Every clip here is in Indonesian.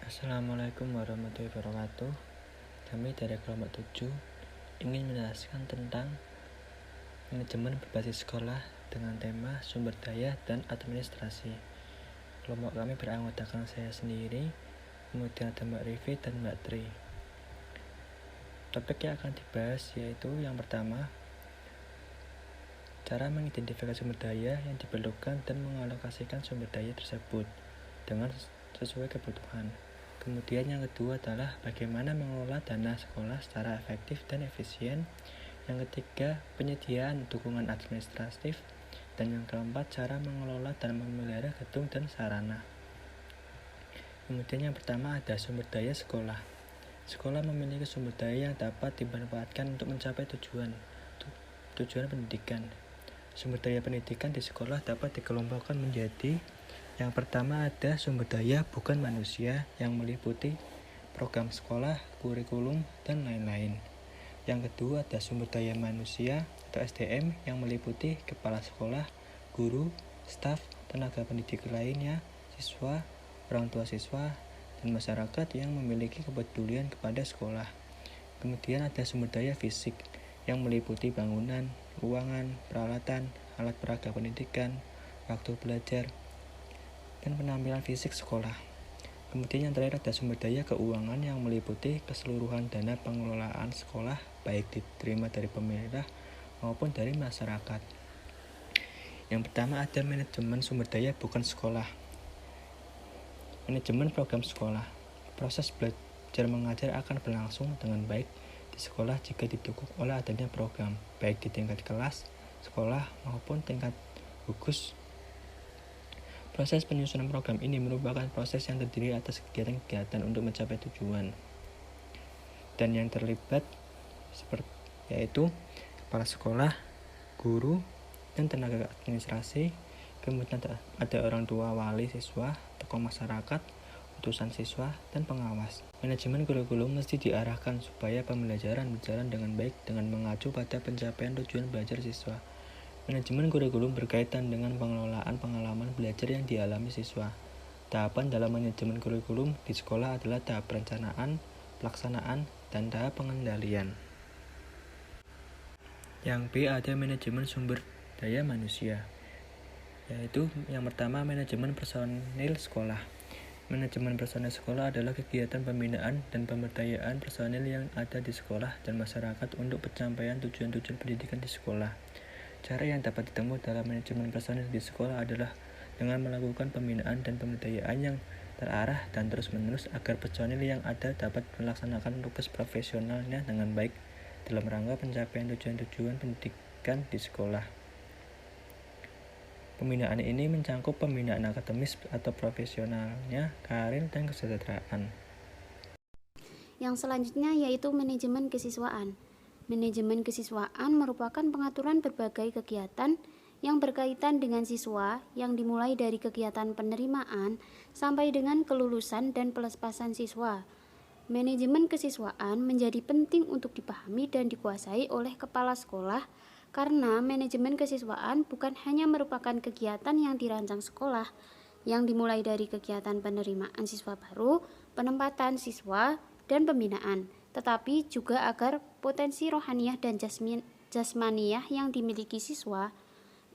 Assalamualaikum warahmatullahi wabarakatuh. Kami dari kelompok 7 ingin menjelaskan tentang manajemen berbasis sekolah dengan tema sumber daya dan administrasi. Kelompok kami beranggotakan saya sendiri, kemudian ada Mbak Rivi dan Mbak Tri. Topik yang akan dibahas yaitu yang pertama, cara mengidentifikasi sumber daya yang diperlukan dan mengalokasikan sumber daya tersebut dengan sesuai kebutuhan. Kemudian yang kedua adalah bagaimana mengelola dana sekolah secara efektif dan efisien. Yang ketiga, penyediaan dukungan administratif. Dan yang keempat, cara mengelola dan memelihara gedung dan sarana. Kemudian yang pertama ada sumber daya sekolah. Sekolah memiliki sumber daya yang dapat dimanfaatkan untuk mencapai tujuan pendidikan. Sumber daya pendidikan di sekolah dapat dikelompokkan menjadi: yang pertama ada sumber daya bukan manusia yang meliputi program sekolah, kurikulum, dan lain-lain. Yang kedua ada sumber daya manusia atau SDM yang meliputi kepala sekolah, guru, staf, tenaga pendidik lainnya, siswa, orang tua siswa, dan masyarakat yang memiliki kepedulian kepada sekolah. Kemudian ada sumber daya fisik yang meliputi bangunan, ruangan, peralatan, alat peraga pendidikan, waktu belajar, dan penampilan fisik sekolah. Kemudian yang terakhir ada sumber daya keuangan yang meliputi keseluruhan dana pengelolaan sekolah, baik diterima dari pemerintah maupun dari masyarakat. Yang pertama ada manajemen sumber daya bukan sekolah. Manajemen program sekolah. Proses belajar mengajar akan berlangsung dengan baik di sekolah jika didukung oleh adanya program, baik di tingkat kelas, sekolah, maupun tingkat gugus. Proses penyusunan program ini merupakan proses yang terdiri atas kegiatan-kegiatan untuk mencapai tujuan. Dan yang terlibat yaitu kepala sekolah, guru, dan tenaga administrasi. Kemudian ada orang tua, wali siswa, tokoh masyarakat, utusan siswa, dan pengawas. Manajemen kurikulum mesti diarahkan supaya pembelajaran berjalan dengan baik dengan mengacu pada pencapaian tujuan belajar siswa. Manajemen kurikulum berkaitan dengan pengelolaan pengalaman belajar yang dialami siswa. Tahapan dalam manajemen kurikulum di sekolah adalah tahap perencanaan, pelaksanaan, dan tahap pengendalian. Yang B ada manajemen sumber daya manusia, yaitu yang pertama manajemen personil sekolah. Manajemen personil sekolah adalah kegiatan pembinaan dan pemberdayaan personil yang ada di sekolah dan masyarakat untuk pencapaian tujuan-tujuan pendidikan di sekolah. Cara yang dapat ditempuh dalam manajemen personil di sekolah adalah dengan melakukan pembinaan dan pemberdayaan yang terarah dan terus-menerus agar personil yang ada dapat melaksanakan tugas profesionalnya dengan baik dalam rangka pencapaian tujuan-tujuan pendidikan di sekolah. Pembinaan ini mencakup pembinaan akademis atau profesionalnya, karir, dan kesejahteraan. Yang selanjutnya yaitu manajemen kesiswaan. Manajemen kesiswaan merupakan pengaturan berbagai kegiatan yang berkaitan dengan siswa yang dimulai dari kegiatan penerimaan sampai dengan kelulusan dan pelepasan siswa. Manajemen kesiswaan menjadi penting untuk dipahami dan dikuasai oleh kepala sekolah karena manajemen kesiswaan bukan hanya merupakan kegiatan yang dirancang sekolah yang dimulai dari kegiatan penerimaan siswa baru, penempatan siswa, dan pembinaan, tetapi juga agar potensi rohaniah dan jasmaniah yang dimiliki siswa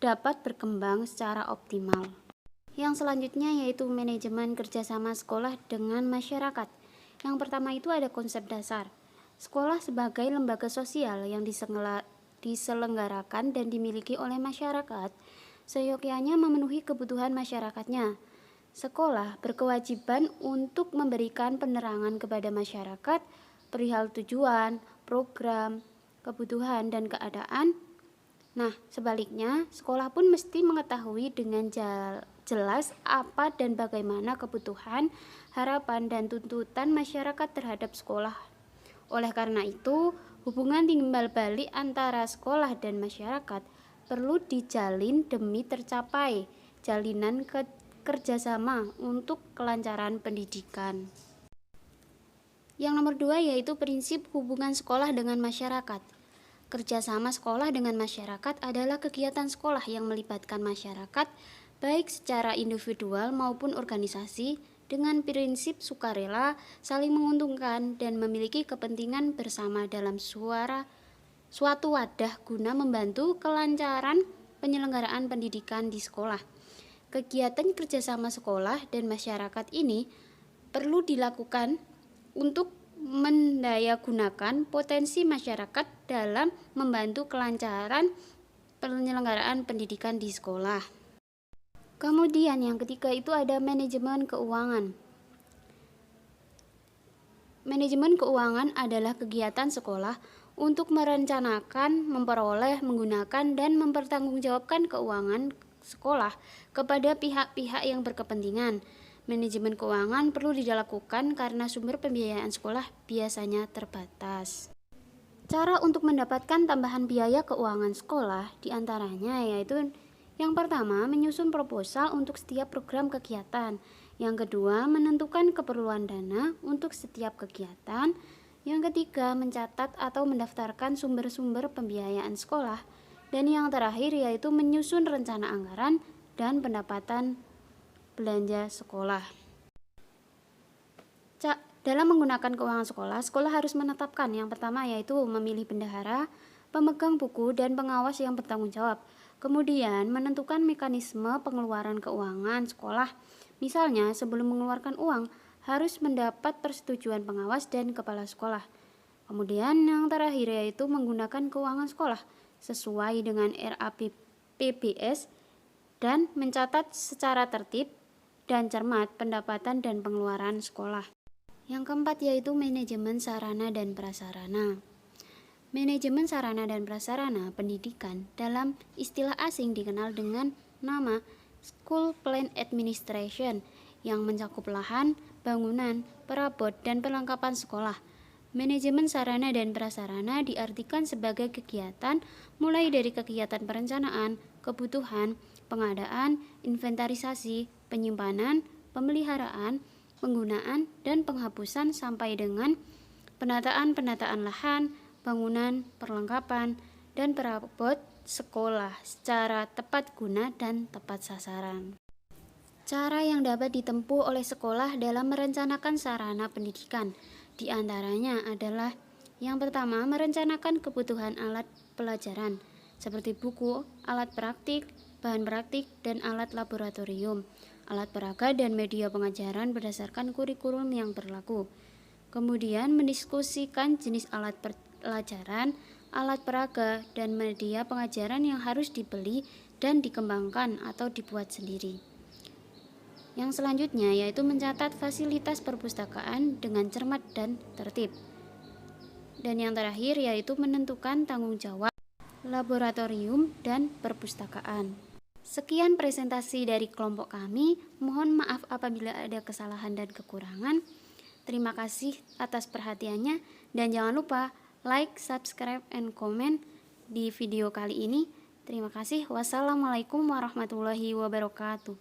dapat berkembang secara optimal. Yang selanjutnya yaitu manajemen kerjasama sekolah dengan masyarakat. Yang pertama itu ada konsep dasar. Sekolah sebagai lembaga sosial yang diselenggarakan dan dimiliki oleh masyarakat, seyogyanya memenuhi kebutuhan masyarakatnya. Sekolah berkewajiban untuk memberikan penerangan kepada masyarakat perihal tujuan, program, kebutuhan, dan keadaan. Nah, sebaliknya, sekolah pun mesti mengetahui dengan jelas apa dan bagaimana kebutuhan, harapan, dan tuntutan masyarakat terhadap sekolah. Oleh karena itu, hubungan timbal balik antara sekolah dan masyarakat perlu dijalin demi tercapai jalinan kerjasama untuk kelancaran pendidikan. Yang nomor 2 yaitu prinsip hubungan sekolah dengan masyarakat. Kerjasama sekolah dengan masyarakat adalah kegiatan sekolah yang melibatkan masyarakat baik secara individual maupun organisasi dengan prinsip sukarela, saling menguntungkan, dan memiliki kepentingan bersama dalam suatu wadah guna membantu kelancaran penyelenggaraan pendidikan di sekolah. Kegiatan kerjasama sekolah dan masyarakat ini perlu dilakukan untuk mendayagunakan potensi masyarakat dalam membantu kelancaran penyelenggaraan pendidikan di sekolah. Kemudian yang ketiga itu ada manajemen keuangan. Manajemen keuangan adalah kegiatan sekolah untuk merencanakan, memperoleh, menggunakan, dan mempertanggungjawabkan keuangan sekolah kepada pihak-pihak yang berkepentingan. Manajemen keuangan perlu dilakukan karena sumber pembiayaan sekolah biasanya terbatas. Cara untuk mendapatkan tambahan biaya keuangan sekolah diantaranya yaitu yang pertama, menyusun proposal untuk setiap program kegiatan. Yang kedua, menentukan keperluan dana untuk setiap kegiatan. Yang ketiga, mencatat atau mendaftarkan sumber-sumber pembiayaan sekolah. Dan yang terakhir yaitu menyusun rencana anggaran dan pendapatan belanja sekolah. Dalam menggunakan keuangan sekolah, sekolah harus menetapkan yang pertama yaitu memilih bendahara, pemegang buku, dan pengawas yang bertanggung jawab. Kemudian menentukan mekanisme pengeluaran keuangan sekolah. Misalnya sebelum mengeluarkan uang harus mendapat persetujuan pengawas dan kepala sekolah. Kemudian yang terakhir yaitu menggunakan keuangan sekolah sesuai dengan RAPBS dan mencatat secara tertib dan cermat pendapatan dan pengeluaran sekolah. Yang keempat yaitu manajemen sarana dan prasarana. Manajemen sarana dan prasarana pendidikan dalam istilah asing dikenal dengan nama School Plan Administration yang mencakup lahan, bangunan, perabot, dan perlengkapan sekolah. Manajemen sarana dan prasarana diartikan sebagai kegiatan mulai dari kegiatan perencanaan, kebutuhan, pengadaan, inventarisasi, penyimpanan, pemeliharaan, penggunaan, dan penghapusan sampai dengan penataan lahan, bangunan, perlengkapan, dan perabot sekolah secara tepat guna dan tepat sasaran. Cara yang dapat ditempuh oleh sekolah dalam merencanakan sarana pendidikan di antaranya adalah yang pertama, merencanakan kebutuhan alat pelajaran seperti buku, alat praktik, bahan praktik, dan alat laboratorium, alat peraga, dan media pengajaran berdasarkan kurikulum yang berlaku. Kemudian mendiskusikan jenis alat pelajaran, alat peraga, dan media pengajaran yang harus dibeli dan dikembangkan atau dibuat sendiri. Yang selanjutnya yaitu mencatat fasilitas perpustakaan dengan cermat dan tertib. Dan yang terakhir yaitu menentukan tanggung jawab laboratorium dan perpustakaan. Sekian presentasi dari kelompok kami. Mohon maaf apabila ada kesalahan dan kekurangan. Terima kasih atas perhatiannya dan jangan lupa like, subscribe, and comment di video kali ini. Terima kasih. Wassalamualaikum warahmatullahi wabarakatuh.